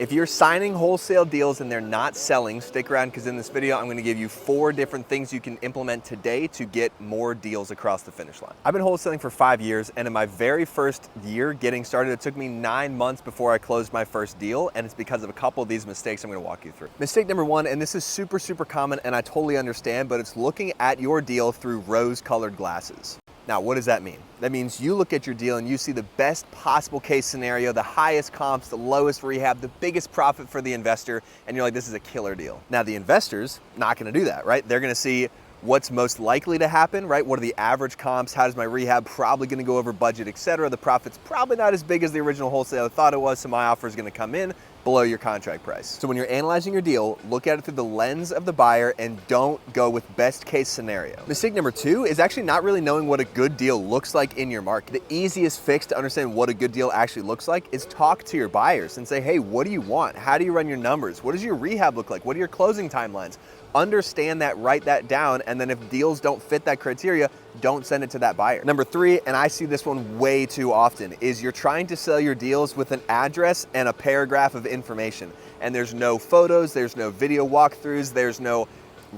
If you're signing wholesale deals and they're not selling, stick around because in this video, I'm gonna give you 4 different things you can implement today to get more deals across the finish line. I've been wholesaling for 5 years, and in my very first year getting started, it took me 9 months before I closed my first deal, and it's because of a couple of these mistakes I'm gonna walk you through. Mistake number 1, and this is super common, and I totally understand, but it's looking at your deal through rose-colored glasses. Now, what does that mean? That means you look at your deal and you see the best possible case scenario, the highest comps, the lowest rehab, the biggest profit for the investor, and you're like, this is a killer deal. Now, the investor's not gonna do that, right? They're gonna see what's most likely to happen, right? What are the average comps? How does my rehab probably gonna go over budget, etc. The profit's probably not as big as the original wholesaler thought it was, so my offer is gonna come in below your contract price. So when you're analyzing your deal, look at it through the lens of the buyer and don't go with best case scenario. Mistake number 2 is actually not really knowing what a good deal looks like in your market. The easiest fix to understand what a good deal actually looks like is talk to your buyers and say, hey, what do you want? How do you run your numbers? What does your rehab look like? What are your closing timelines? Understand that, write that down, and then if deals don't fit that criteria, don't send it to that buyer. Number 3, and I see this one way too often, is you're trying to sell your deals with an address and a paragraph of information. And there's no photos, there's no video walkthroughs, there's no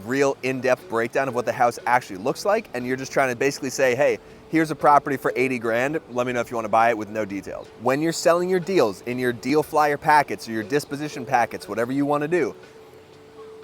real in-depth breakdown of what the house actually looks like, and you're just trying to basically say, hey, here's a property for 80 grand, let me know if you want to buy it with no details. When you're selling your deals in your deal flyer packets or your disposition packets, whatever you want to do,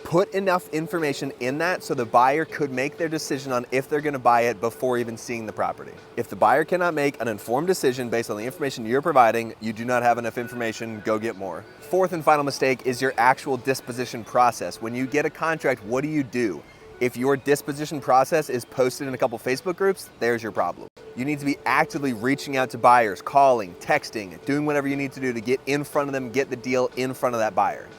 put enough information in that so the buyer could make their decision on if they're gonna buy it before even seeing the property. If the buyer cannot make an informed decision based on the information you're providing, you do not have enough information, go get more. 4th and final mistake is your actual disposition process. When you get a contract, what do? If your disposition process is posted in a couple Facebook groups, there's your problem. You need to be actively reaching out to buyers, calling, texting, doing whatever you need to do to get in front of them, get the deal in front of that buyer.